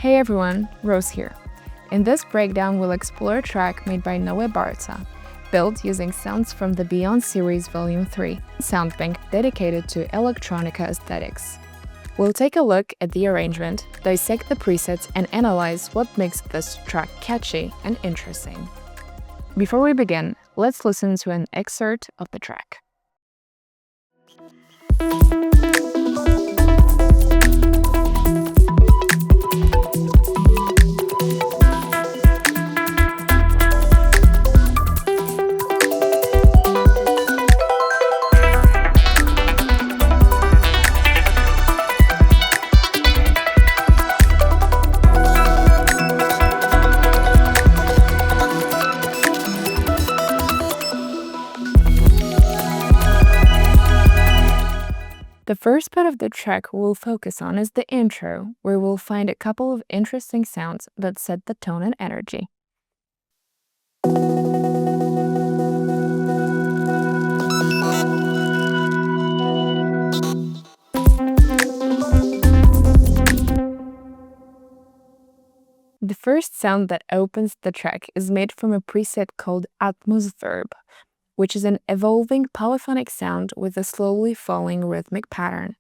Hey everyone, Rose here. In this breakdown, we'll explore a track made by Noe Barcza, built using sounds from the Beyond series Volume 3, sound bank dedicated to electronica aesthetics. We'll take a look at the arrangement, dissect the presets, and analyze what makes this track catchy and interesting. Before we begin, let's listen to an excerpt of the track. The first part of the track we'll focus on is the intro, where we'll find a couple of interesting sounds that set the tone and energy. The first sound that opens the track is made from a preset called atmosphere, which is an evolving polyphonic sound with a slowly falling rhythmic pattern.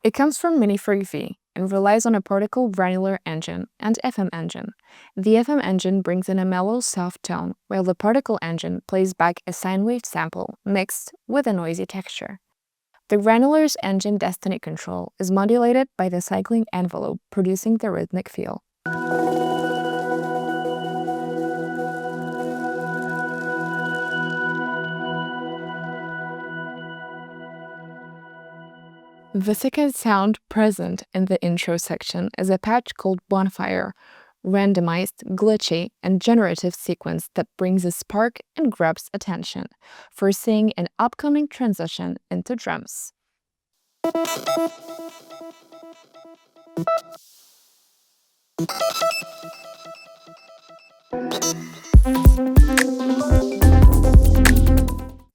It comes from Minifreak V and relies on a particle granular engine and FM engine. The FM engine brings in a mellow, soft tone, while the particle engine plays back a sine wave sample mixed with a noisy texture. The granular's engine destiny control is modulated by the cycling envelope, producing the rhythmic feel. The second sound present in the intro section is a patch called Bonfire, randomized, glitchy, and generative sequence that brings a spark and grabs attention, foreseeing an upcoming transition into drums.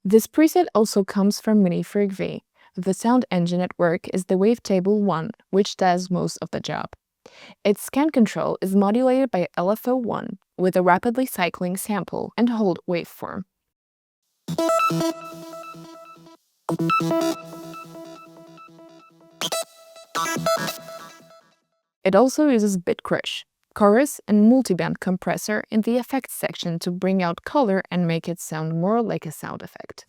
This preset also comes from Minifreak V. The sound engine at work is the Wavetable 1, which does most of the job. Its scan control is modulated by LFO1 with a rapidly cycling sample and hold waveform. It also uses bit crush, chorus, and multiband compressor in the effects section to bring out color and make it sound more like a sound effect.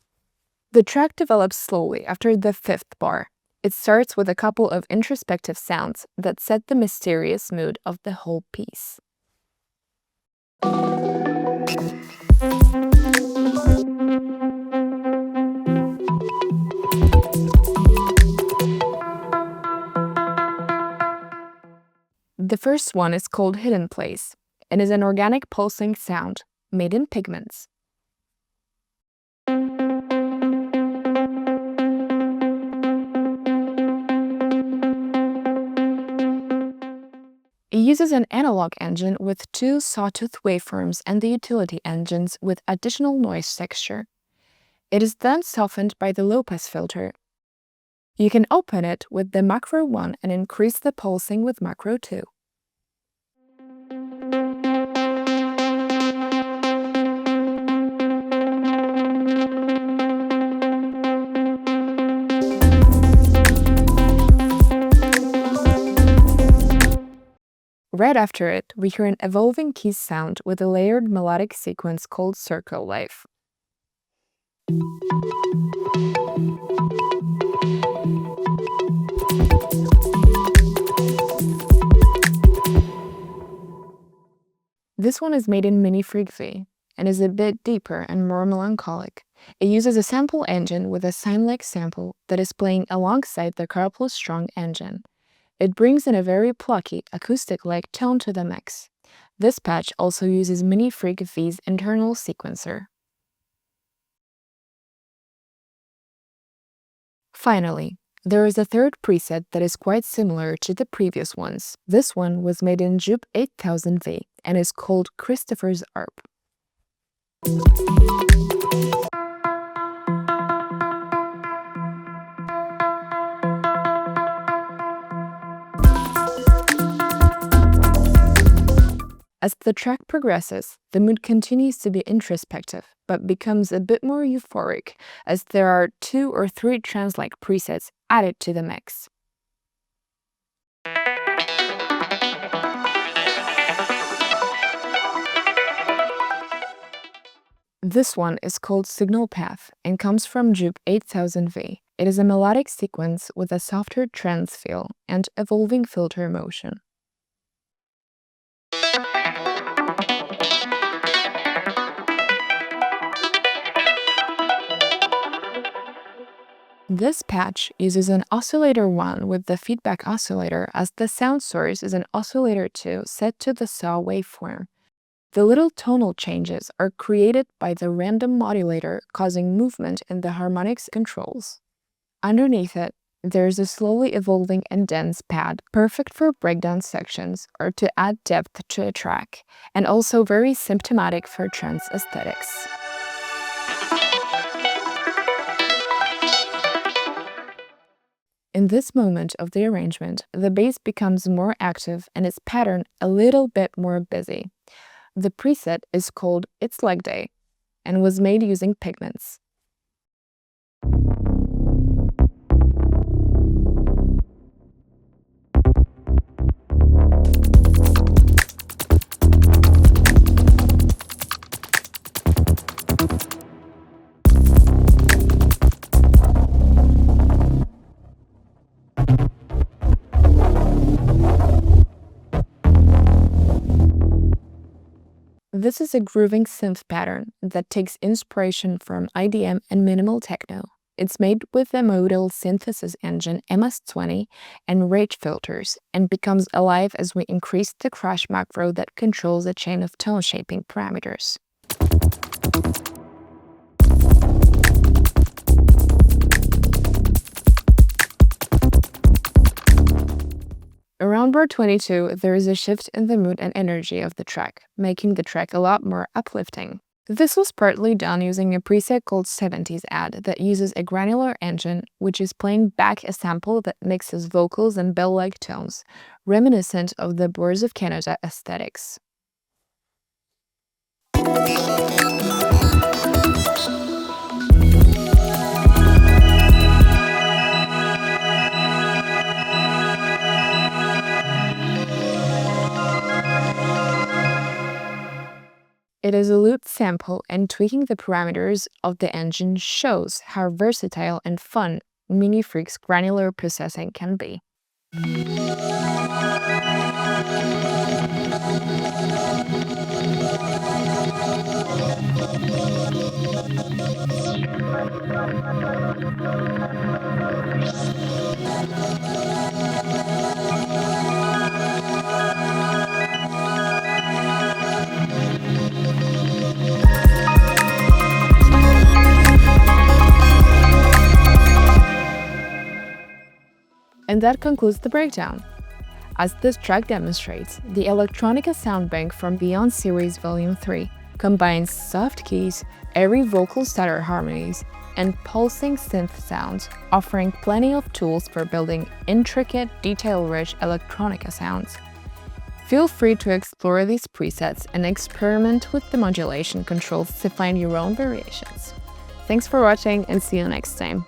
The track develops slowly after the fifth bar. It starts with a couple of introspective sounds that set the mysterious mood of the whole piece. The first one is called Hidden Place and is an organic pulsing sound made in pigments. It uses an analog engine with two sawtooth waveforms and the utility engines with additional noise texture. It is then softened by the low-pass filter. You can open it with the macro 1 and increase the pulsing with macro 2. Right after it, we hear an evolving keys sound with a layered melodic sequence called Circle Life. This one is made in Minifreak V and is a bit deeper and more melancholic. It uses a sample engine with a sine-like sample that is playing alongside the carpal strong engine. It brings in a very plucky, acoustic-like tone to the mix. This patch also uses Minifreak V's internal sequencer. Finally, there is a third preset that is quite similar to the previous ones. This one was made in Jupe 8000V and is called Christopher's Arp. As the track progresses, the mood continues to be introspective, but becomes a bit more euphoric, as there are 2 or 3 trance-like presets added to the mix. This one is called Signal Path and comes from Juke 8000V. It is a melodic sequence with a softer trance feel and evolving filter motion. This patch uses an oscillator 1 with the feedback oscillator, as the sound source is an oscillator 2 set to the saw waveform. The little tonal changes are created by the random modulator, causing movement in the harmonics controls. Underneath it, there is a slowly evolving and dense pad, perfect for breakdown sections or to add depth to a track, and also very symptomatic for trance aesthetics. In this moment of the arrangement, the bass becomes more active and its pattern a little bit more busy. The preset is called It's Leg Day and was made using pigments. This is a grooving synth pattern that takes inspiration from IDM and minimal techno. It's made with the modal synthesis engine MS-20 and rage filters and becomes alive as we increase the crash macro that controls a chain of tone shaping parameters. Around bar 22, there is a shift in the mood and energy of the track, making the track a lot more uplifting. This was partly done using a preset called 70s Add that uses a granular engine, which is playing back a sample that mixes vocals and bell-like tones, reminiscent of the Boards of Canada aesthetics. It is a looped sample, and tweaking the parameters of the engine shows how versatile and fun Mini Freak's granular processing can be. And that concludes the breakdown. As this track demonstrates, the Electronica sound bank from Beyond Series Volume 3 combines soft keys, airy vocal stutter harmonies, and pulsing synth sounds, offering plenty of tools for building intricate, detail-rich electronica sounds. Feel free to explore these presets and experiment with the modulation controls to find your own variations. Thanks for watching and see you next time.